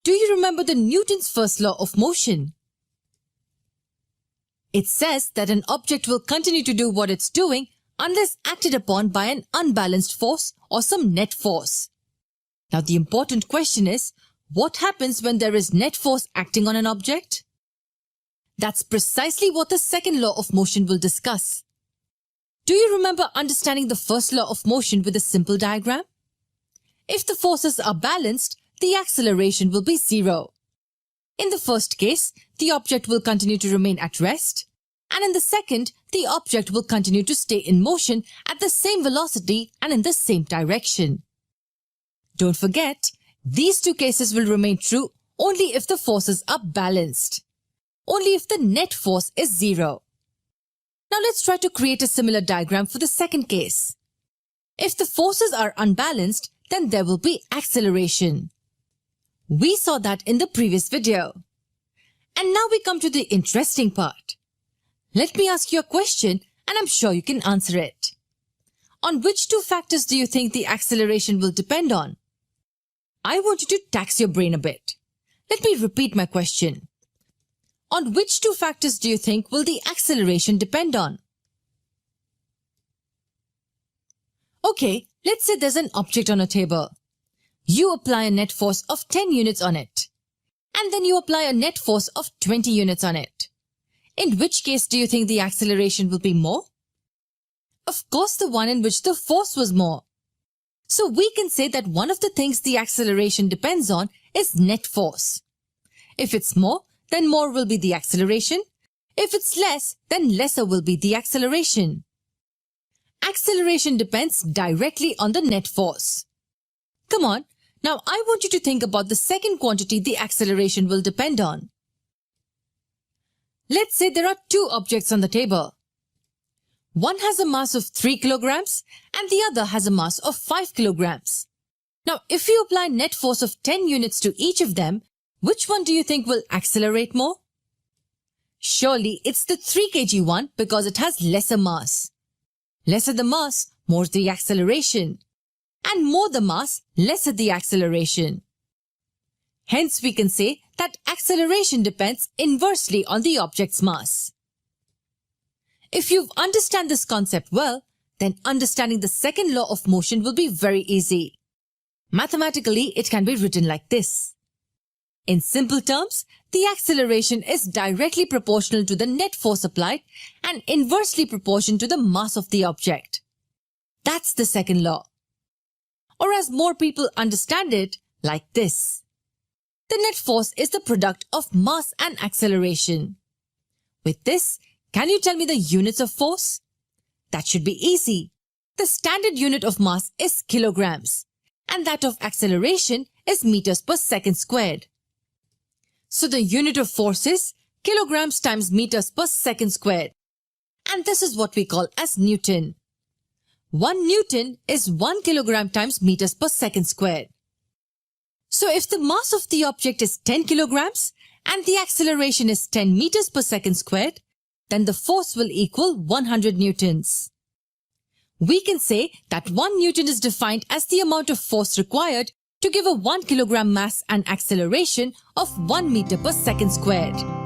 Do you remember the Newton's first law of motion? It says that an object will continue to do what it's doing unless acted upon by an unbalanced force or some net force. Now the important question is, what happens when there is net force acting on an object? That's precisely what the second law of motion will discuss. Do you remember understanding the first law of motion with a simple diagram? If the forces are balanced, the acceleration will be zero. In the first case, the object will continue to remain at rest, and in the second, the object will continue to stay in motion at the same velocity and in the same direction. Don't forget, these two cases will remain true only if the forces are balanced, only if the net force is zero. Now let's try to create a similar diagram for the second case. If the forces are unbalanced, then there will be acceleration. We saw that in the previous video. And now we come to the interesting part. Let me ask you a question and I'm sure you can answer it. On which two factors do you think the acceleration will depend on? I want you to tax your brain a bit. Let me repeat my question. On which two factors do you think will the acceleration depend on? Okay, let's say there's an object on a table. You apply a net force of 10 units on it. And then you apply a net force of 20 units on it. In which case do you think the acceleration will be more? Of course, the one in which the force was more. So we can say that one of the things the acceleration depends on is net force. If it's more, then more will be the acceleration. If it's less, then lesser will be the acceleration. Acceleration depends directly on the net force. Come on, now I want you to think about the second quantity the acceleration will depend on. Let's say there are two objects on the table. One has a mass of 3 kilograms and the other has a mass of 5 kilograms. Now, if you apply net force of 10 units to each of them, which one do you think will accelerate more? Surely it's the 3 kg one because it has lesser mass. Lesser the mass, more the acceleration. And more the mass, lesser the acceleration. Hence we can say that acceleration depends inversely on the object's mass. If you understand this concept well, then understanding the second law of motion will be very easy. Mathematically, it can be written like this. In simple terms, the acceleration is directly proportional to the net force applied and inversely proportional to the mass of the object. That's the second law. Or as more people understand it, like this. The net force is the product of mass and acceleration. With this, can you tell me the units of force? That should be easy. The standard unit of mass is kilograms, and that of acceleration is meters per second squared. So the unit of force is kilograms times meters per second squared. And this is what we call as Newton. 1 Newton is 1 kilogram times meters per second squared. So if the mass of the object is 10 kilograms and the acceleration is 10 meters per second squared, then the force will equal 100 newtons. We can say that 1 Newton is defined as the amount of force required to give a 1 kilogram mass and acceleration of 1 meter per second squared.